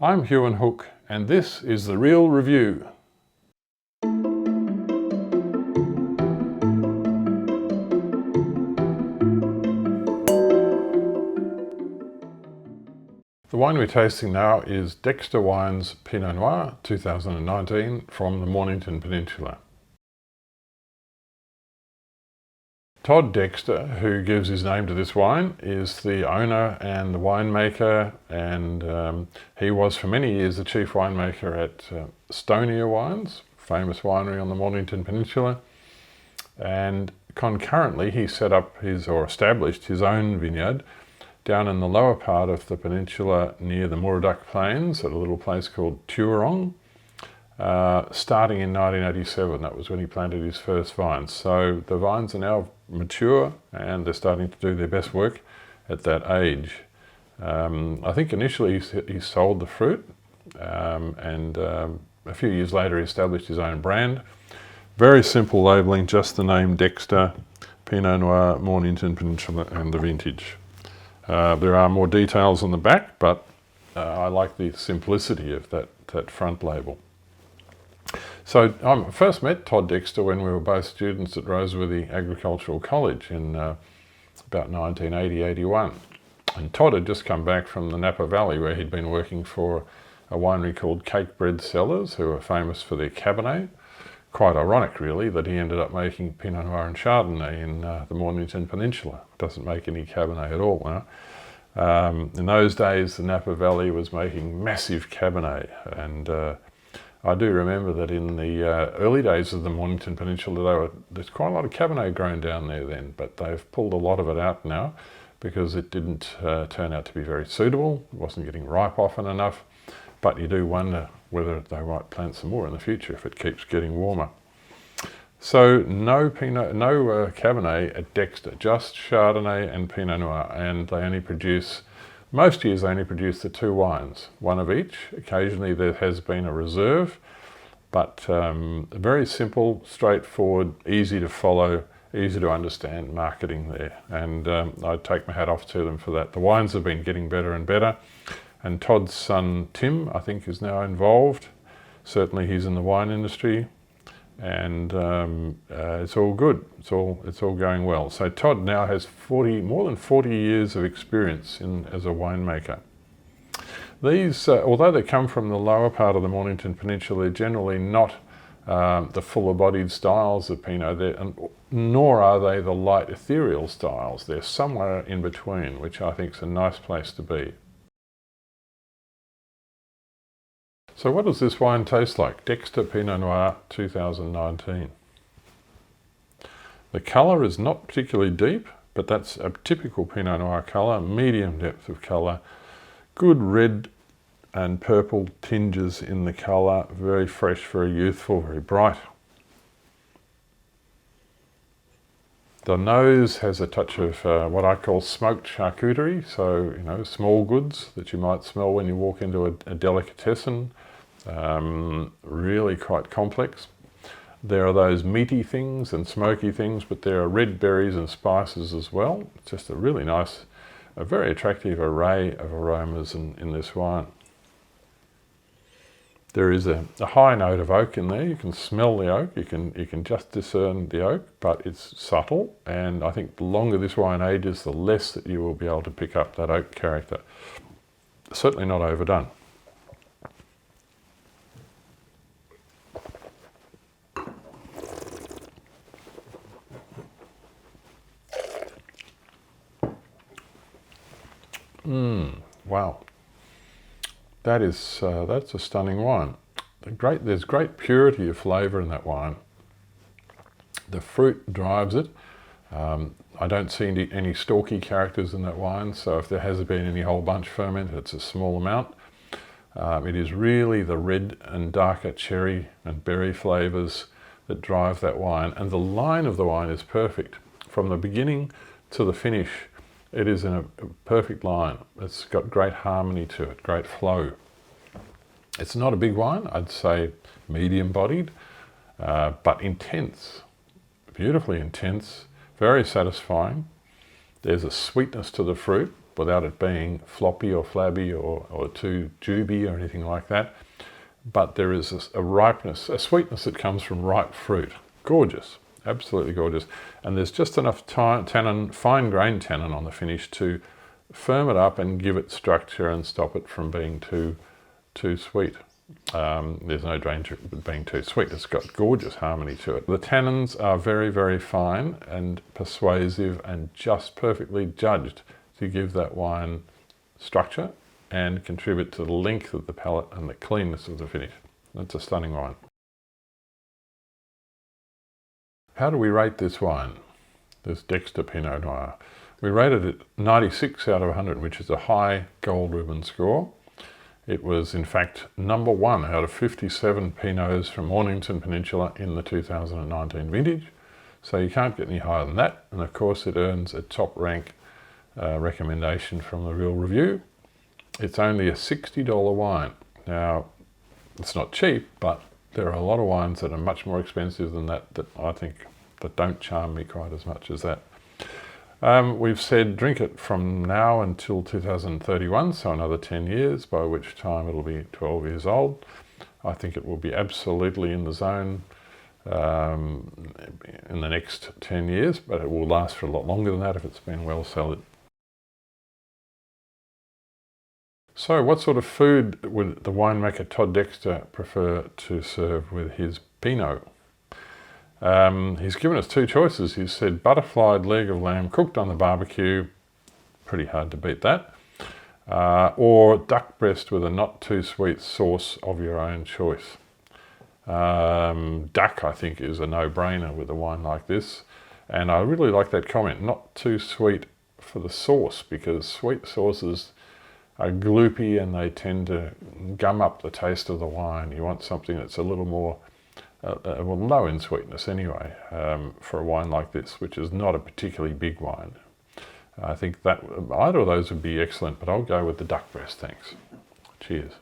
I'm Huon Hooke, and this is The Real Review. The wine we're tasting now is Dexter Wine's Pinot Noir 2019 from the Mornington Peninsula. Todd Dexter, who gives his name to this wine, is the owner and the winemaker, and he was for many years the chief winemaker at Stonia Wines, famous winery on the Mornington Peninsula. And concurrently he established his own vineyard down in the lower part of the peninsula near the Murdoch Plains at a little place called Tuarong. Starting in 1987, that was when he planted his first vines. So the vines are now mature and they're starting to do their best work at that age. I think initially he sold the fruit and a few years later he established his own brand. Very simple labelling, just the name Dexter, Pinot Noir, Mornington Peninsula and the vintage. There are more details on the back, but I like the simplicity of that front label. So I first met Todd Dexter when we were both students at Roseworthy Agricultural College in about 1980-81. And Todd had just come back from the Napa Valley where he'd been working for a winery called Cakebread Cellars, who are famous for their Cabernet. Quite ironic really that he ended up making Pinot Noir and Chardonnay in the Mornington Peninsula. Doesn't make any Cabernet at all now. In those days the Napa Valley was making massive Cabernet, and I do remember that in the early days of the Mornington Peninsula, there's quite a lot of Cabernet grown down there then, but they've pulled a lot of it out now because it didn't turn out to be very suitable. It wasn't getting ripe often enough, but you do wonder whether they might plant some more in the future if it keeps getting warmer. So no Cabernet at Dexter, just Chardonnay and Pinot Noir, and most years they only produce the two wines, one of each. Occasionally there has been a reserve, but very simple, straightforward, easy to follow, easy to understand marketing there. And I take my hat off to them for that. The wines have been getting better and better. And Todd's son Tim, I think, is now involved. Certainly he's in the wine industry, and it's all good. It's all going well. So Todd now has more than 40 years of experience as a winemaker. These, although they come from the lower part of the Mornington Peninsula, they're generally not the fuller-bodied styles of Pinot, nor are they the light ethereal styles. They're somewhere in between, which I think is a nice place to be. So what does this wine taste like? Dexter Pinot Noir 2019. The colour is not particularly deep, but that's a typical Pinot Noir colour, medium depth of colour, good red and purple tinges in the colour, very fresh, very youthful, very bright. The nose has a touch of what I call smoked charcuterie, so small goods that you might smell when you walk into a delicatessen, really quite complex. There are those meaty things and smoky things, but there are red berries and spices as well. It's just a really nice, a very attractive array of aromas in this wine. There is a high note of oak in there. You can smell the oak, you can just discern the oak, but it's subtle, and I think the longer this wine ages, the less that you will be able to pick up that oak character. Certainly not overdone. Wow. That's a stunning wine. There's great purity of flavour in that wine. The fruit drives it. I don't see any stalky characters in that wine, so if there has been any whole bunch ferment, it's a small amount. It is really the red and darker cherry and berry flavours that drive that wine, and the line of the wine is perfect. From the beginning to the finish, it is in a perfect line. It's got great harmony to it, great flow. It's not a big wine, I'd say medium-bodied, but intense, beautifully intense, very satisfying. There's a sweetness to the fruit, without it being floppy or flabby or too juby or anything like that. But there is a ripeness, a sweetness that comes from ripe fruit. Gorgeous, absolutely gorgeous. And there's just enough tannin, fine grained tannin on the finish to firm it up and give it structure and stop it from being too sweet. There's no danger of it being too sweet. It's got gorgeous harmony to it. The tannins are very, very fine and persuasive and just perfectly judged to give that wine structure and contribute to the length of the palate and the cleanness of the finish. It's a stunning wine. How do we rate this wine, this Dexter Pinot Noir? We rated it 96 out of 100, which is a high gold ribbon score. It was, in fact, number 1 out of 57 Pinots from Mornington Peninsula in the 2019 vintage. So you can't get any higher than that. And of course, it earns a top rank recommendation from the Real Review. It's only a $60 wine. Now, it's not cheap, but there are a lot of wines that are much more expensive than that I think that don't charm me quite as much as that. We've said drink it from now until 2031, so another 10 years, by which time it'll be 12 years old. I think it will be absolutely in the zone in the next 10 years, but it will last for a lot longer than that if it's been well cellared. So what sort of food would the winemaker Todd Dexter prefer to serve with his Pinot? He's given us 2 choices. He said butterflied leg of lamb cooked on the barbecue, pretty hard to beat that, or duck breast with a not too sweet sauce of your own choice. Duck, I think, is a no-brainer with a wine like this, and I really like that comment, not too sweet for the sauce, because sweet sauces are gloopy and they tend to gum up the taste of the wine. You want something that's a little more well, low in sweetness anyway, for a wine like this, which is not a particularly big wine. I think that either of those would be excellent, but I'll go with the duck breast, thanks. Cheers.